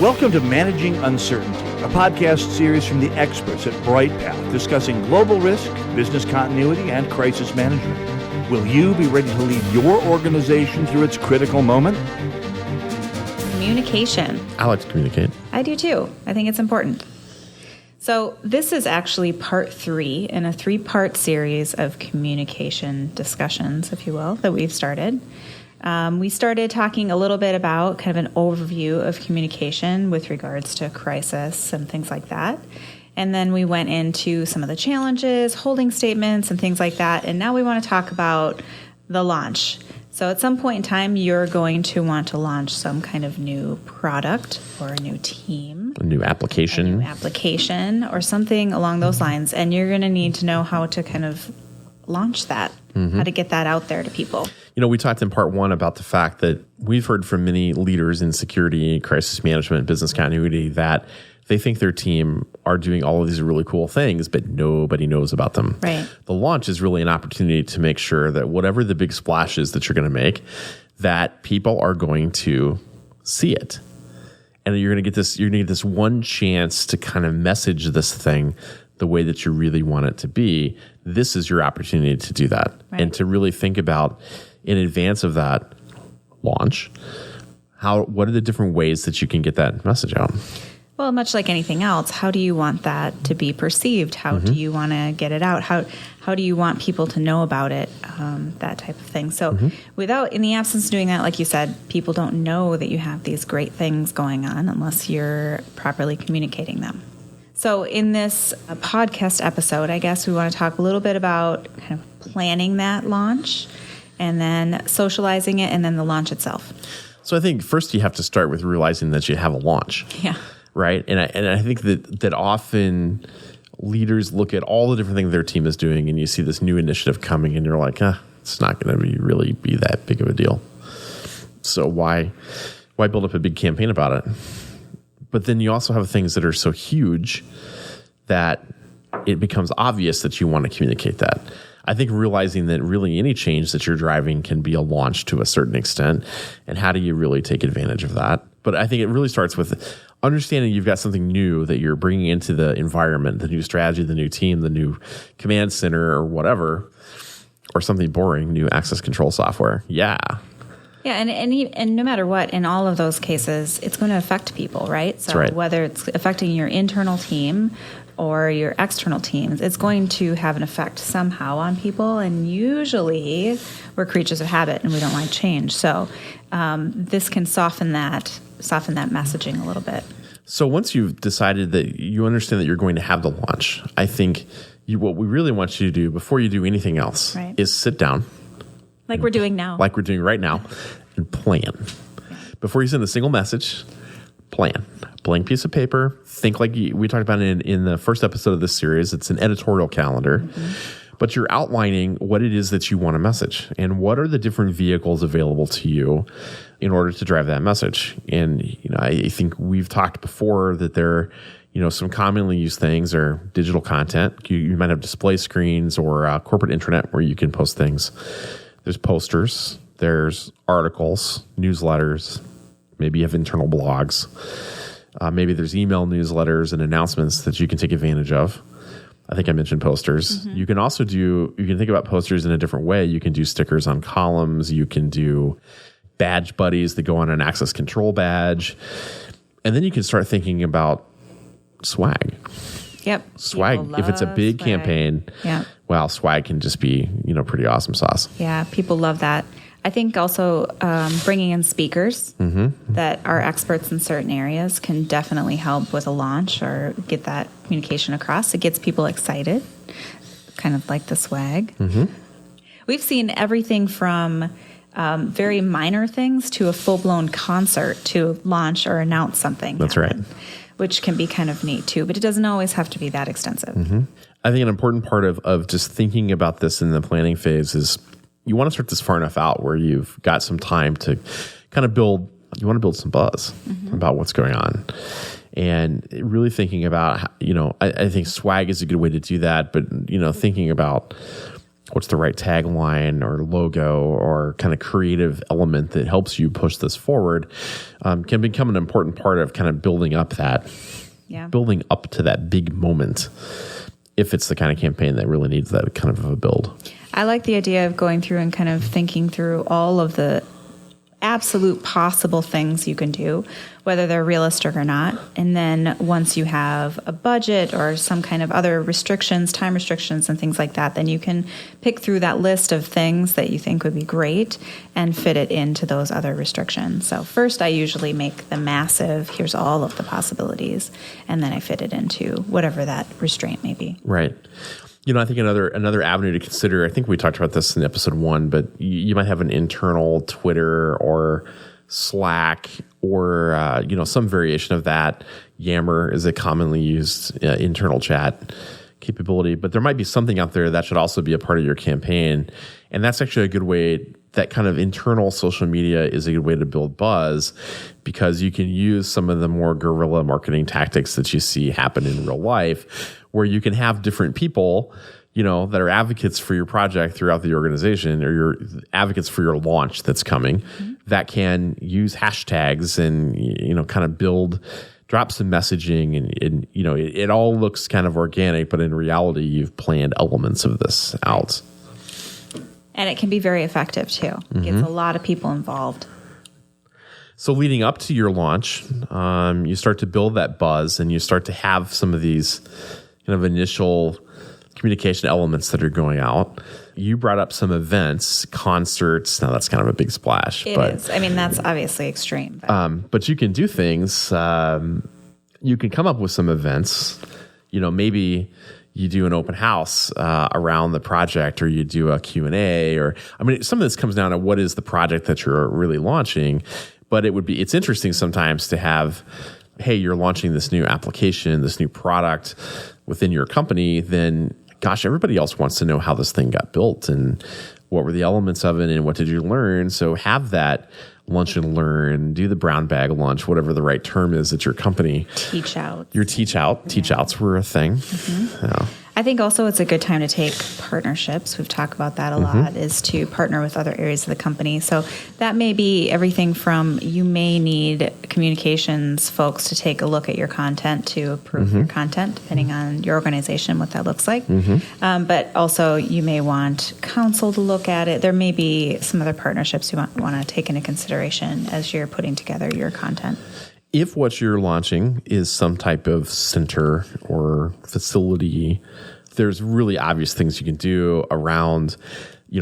Welcome to Managing Uncertainty, a podcast series from the experts at Bryghtpath discussing global risk, business continuity, and crisis management. Will you be ready to lead your organization through its critical moment? Communication. I like to communicate. I do too. I think it's important. So this is actually part 3 in a 3-part series of communication discussions, if you will, that we've started. We started talking a little bit about kind of an overview of communication with regards to crisis and things like that. And then we went into some of the challenges, holding statements, and things like that. And now we want to talk about the launch. So at some point in time, you're going to want to launch some kind of new product or a new team. A new application. Or something along those lines. And you're going to need to know how to kind of launch that, how to get that out there to people. You know, we talked in part 1 about the fact that we've heard from many leaders in security, crisis management, business continuity that they think their team are doing all of these really cool things, but nobody knows about them. Right. The launch is really an opportunity to make sure that whatever the big splash is that you're going to make, that people are going to see it. And you're going to get this one chance to kind of message this thing the way that you really want it to be. This is your opportunity to do that. Right. And to really think about in advance of that launch, what are the different ways that you can get that message out? Well, much like anything else, how do you want that to be perceived? How do you want to get it out? How do you want people to know about it? That type of thing. So in the absence of doing that, like you said, people don't know that you have these great things going on unless you're properly communicating them. So in this podcast episode, I guess we want to talk a little bit about kind of planning that launch and then socializing it and then the launch itself. So I think first you have to start with realizing that you have a launch. Yeah. Right? And I think that often leaders look at all the different things their team is doing and you see this new initiative coming and you're like, it's not going to really be that big of a deal. So why build up a big campaign about it? But then you also have things that are so huge that it becomes obvious that you want to communicate that. I think realizing that really any change that you're driving can be a launch to a certain extent. And how do you really take advantage of that? But I think it really starts with understanding you've got something new that you're bringing into the environment, the new strategy, the new team, the new command center or whatever, or something boring, new access control software. Yeah. Yeah, and no matter what, in all of those cases, it's going to affect people, right? So right. Whether it's affecting your internal team or your external teams, it's going to have an effect somehow on people. And usually we're creatures of habit and we don't like change. So this can soften that messaging a little bit. So once you've decided that you understand that you're going to have the launch, I think what we really want you to do before you do anything else is sit down. Like we're doing now. Like we're doing right now. And plan. Before you send a single message, plan. Blank piece of paper. Think like we talked about in the first episode of this series. It's an editorial calendar. But you're outlining what it is that you want to message. And what are the different vehicles available to you in order to drive that message. And I think we've talked before that there are some commonly used things are digital content. You might have display screens or a corporate intranet where you can post things. There's posters, there's articles, newsletters, maybe you have internal blogs. Maybe there's email newsletters and announcements that you can take advantage of. I think I mentioned posters. You can also you can think about posters in a different way. You can do stickers on columns. You can do badge buddies that go on an access control badge. And then you can start thinking about swag. Yep. Swag. If it's a big campaign, wow, swag can just be, pretty awesome sauce. Yeah, people love that. I think also bringing in speakers that are experts in certain areas can definitely help with a launch or get that communication across. It gets people excited, kind of like the swag. We've seen everything from very minor things to a full-blown concert to launch or announce something. That's right. Which can be kind of neat too, but it doesn't always have to be that extensive. I think an important part of just thinking about this in the planning phase is you want to start this far enough out where you've got some time to kind of build some buzz about what's going on. And really thinking about, I think swag is a good way to do that, but, thinking about what's the right tagline or logo or kind of creative element that helps you push this forward, can become an important part of kind of building up to that big moment, if it's the kind of campaign that really needs that kind of a build. I like the idea of going through and kind of thinking through all of the absolute possible things you can do, whether they're realistic or not. And then once you have a budget or some kind of other restrictions, time restrictions and things like that, then you can pick through that list of things that you think would be great and fit it into those other restrictions. So first I usually make the massive, here's all of the possibilities, and then I fit it into whatever that restraint may be. Right. I think another avenue to consider, I think we talked about this in episode 1, but you might have an internal Twitter or Slack or, some variation of that. Yammer is a commonly used internal chat capability, but there might be something out there that should also be a part of your campaign. And that's actually a good way. That kind of internal social media is a good way to build buzz, because you can use some of the more guerrilla marketing tactics that you see happen in real life, where you can have different people, that are advocates for your project throughout the organization, or your advocates for your launch that's coming, that can use hashtags and, kind of drop some messaging, and it all looks kind of organic, but in reality, you've planned elements of this out. And it can be very effective too. It gets a lot of people involved. So leading up to your launch, you start to build that buzz, and you start to have some of these kind of initial communication elements that are going out. You brought up some events, concerts. Now that's kind of a big splash. It is. I mean, that's obviously extreme. But you can do things. You can come up with some events. Maybe you do an open house around the project, or you do a Q&A, or some of this comes down to what is the project that you're really launching. But it's interesting sometimes to have, hey, you're launching this new application, this new product within your company, then gosh, everybody else wants to know how this thing got built and what were the elements of it and what did you learn. So have that lunch and learn, do the brown bag lunch, whatever the right term is at your company. Teach out. Your teach out. Teach outs were a thing. Yeah. I think also it's a good time to take partnerships. We've talked about that a lot, is to partner with other areas of the company. So that may be everything from, you may need communications folks to take a look at your content to approve your content, depending on your organization, what that looks like. But also you may want counsel to look at it. There may be some other partnerships you want to take into consideration as you're putting together your content. If what you're launching is some type of center or facility, there's really obvious things you can do around,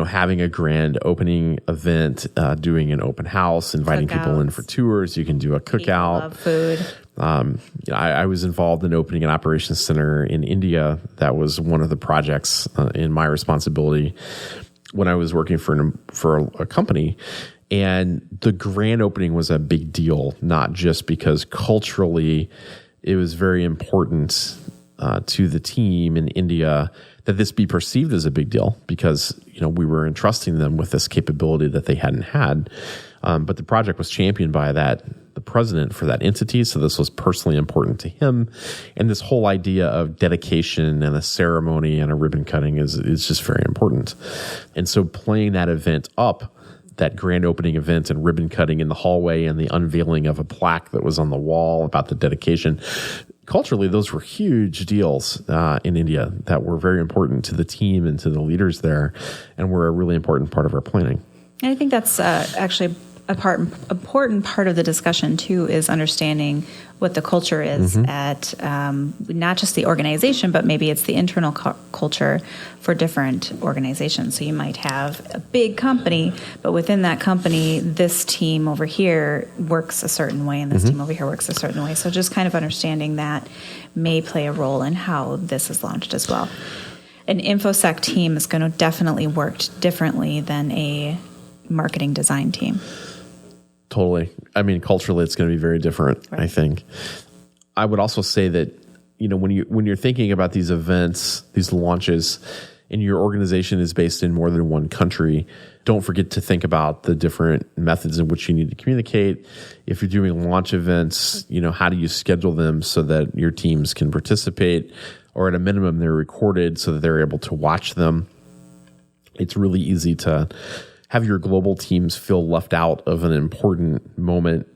having a grand opening event, doing an open house, inviting people in for tours. You can do a cookout. Food. I was involved in opening an operations center in India. That was one of the projects in my responsibility when I was working for a company. And the grand opening was a big deal, not just because culturally it was very important to the team in India that this be perceived as a big deal, because we were entrusting them with this capability that they hadn't had. But the project was championed by the president for that entity, so this was personally important to him. And this whole idea of dedication and a ceremony and a ribbon cutting is just very important. And so playing that event up, that grand opening event and ribbon cutting in the hallway and the unveiling of a plaque that was on the wall about the dedication. Culturally, those were huge deals in India that were very important to the team and to the leaders there, and were a really important part of our planning. I think that's actually important part of the discussion too, is understanding what the culture is at not just the organization, but maybe it's the internal culture for different organizations. So you might have a big company, but within that company, this team over here works a certain way and this team over here works a certain way. So just kind of understanding that may play a role in how this is launched as well. An InfoSec team is going to definitely work differently than a marketing design team. Totally. Culturally, it's going to be very different, right. I think. I would also say that, when you're thinking about these events, these launches, and your organization is based in more than one country, don't forget to think about the different methods in which you need to communicate. If you're doing launch events, how do you schedule them so that your teams can participate, or at a minimum, they're recorded so that they're able to watch them. it's really easy to have your global teams feel left out of an important moment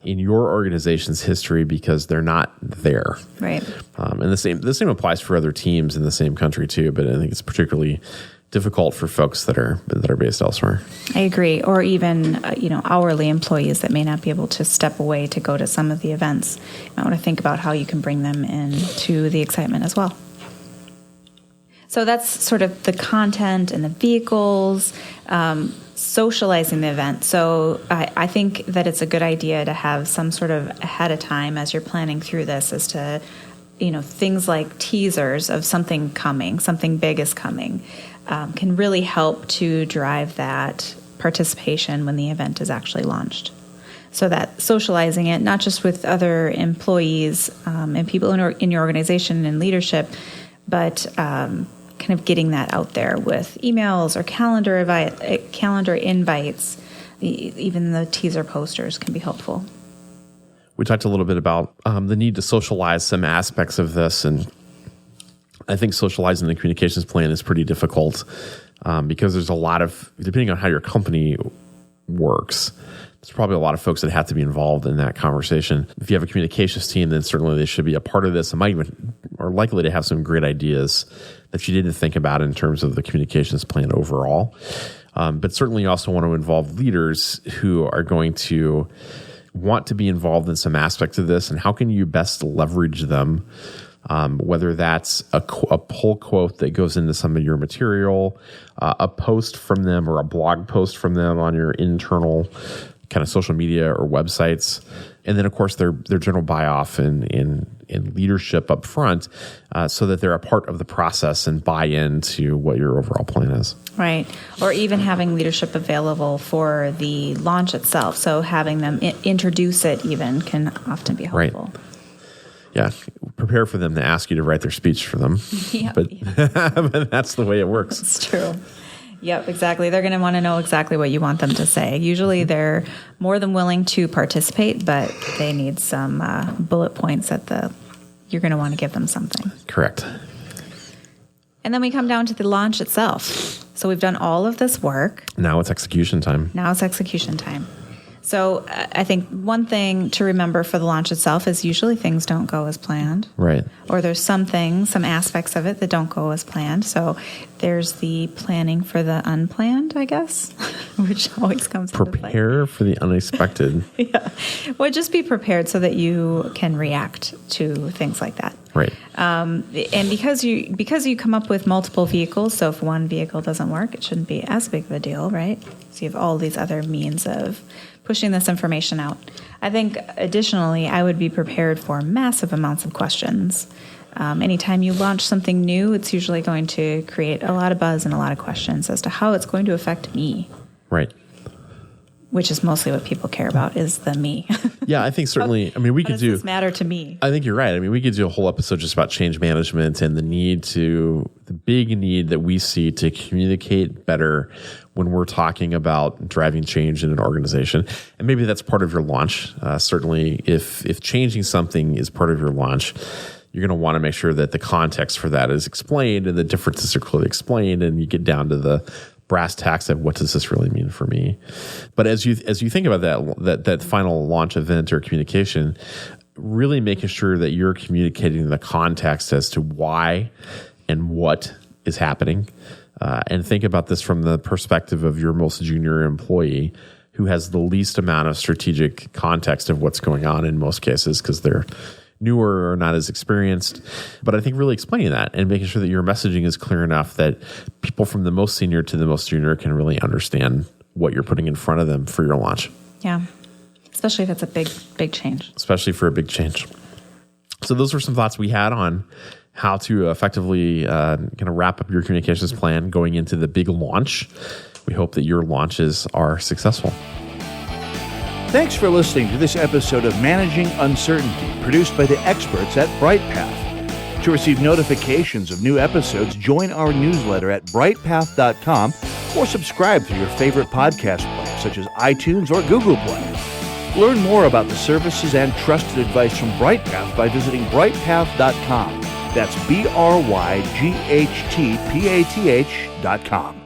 in your organization's history because they're not there. Right. And the same applies for other teams in the same country too, but I think it's particularly difficult for folks that are based elsewhere. I agree. Or even, hourly employees that may not be able to step away to go to some of the events. I want to think about how you can bring them into the excitement as well. So that's sort of the content and the vehicles, socializing the event. So I think that it's a good idea to have some sort of ahead of time as you're planning through this as to, things like teasers of something coming, something big is coming, can really help to drive that participation when the event is actually launched. So that socializing it, not just with other employees and people in your organization and leadership, but kind of getting that out there with emails or calendar invites. Even the teaser posters can be helpful. We talked a little bit about the need to socialize some aspects of this, and I think socializing the communications plan is pretty difficult because there's a lot of, depending on how your company works, there's probably a lot of folks that have to be involved in that conversation. If you have a communications team, then certainly they should be a part of this and might even are likely to have some great ideas that you didn't think about in terms of the communications plan overall. But certainly you also want to involve leaders who are going to want to be involved in some aspects of this, and how can you best leverage them, whether that's a pull quote that goes into some of your material, a post from them or a blog post from them on your internal kind of social media or websites. And then, of course, their general buy-off in leadership up front so that they're a part of the process and buy into what your overall plan is. Right. Or even having leadership available for the launch itself. So having them introduce it even can often be helpful. Right. Yeah. Prepare for them to ask you to write their speech for them. Yep. But that's the way it works. It's true. Yep, exactly. They're going to want to know exactly what you want them to say. Usually they're more than willing to participate, but they need some bullet points you're going to want to give them something. Correct. And then we come down to the launch itself. So we've done all of this work. Now it's execution time. So I think one thing to remember for the launch itself is usually things don't go as planned. Right. Or there's some aspects of it that don't go as planned. So there's the planning for the unplanned, I guess, which always comes into play. Prepare for the unexpected. Yeah. Well, just be prepared so that you can react to things like that. Right. And because you come up with multiple vehicles, so if one vehicle doesn't work, it shouldn't be as big of a deal, right? So you have all these other means of pushing this information out. I think additionally, I would be prepared for massive amounts of questions. Anytime you launch something new, it's usually going to create a lot of buzz and a lot of questions as to how it's going to affect me. Right. Which is mostly what people care about is the me. Yeah, I think certainly, we could do... Does this matter to me? I think you're right. We could do a whole episode just about change management and the big need that we see to communicate better when we're talking about driving change in an organization. And maybe that's part of your launch. Certainly, if changing something is part of your launch, you're going to want to make sure that the context for that is explained and the differences are clearly explained, and you get down to the brass tacks of what does this really mean for me. But as you think about that final launch event or communication, really making sure that you're communicating the context as to why and what is happening, and think about this from the perspective of your most junior employee who has the least amount of strategic context of what's going on in most cases because they're newer or not as experienced. But I think really explaining that and making sure that your messaging is clear enough that people from the most senior to the most junior can really understand what you're putting in front of them for your launch. Yeah. Especially if it's a big change. Especially for a big change. So those were some thoughts we had on how to effectively kind of wrap up your communications plan going into the big launch. We hope that your launches are successful. Thanks for listening to this episode of Managing Uncertainty, produced by the experts at Bryghtpath. To receive notifications of new episodes, join our newsletter at bryghtpath.com or subscribe through your favorite podcast player, such as iTunes or Google Play. Learn more about the services and trusted advice from Bryghtpath by visiting bryghtpath.com. That's BRYGHTPATH.com.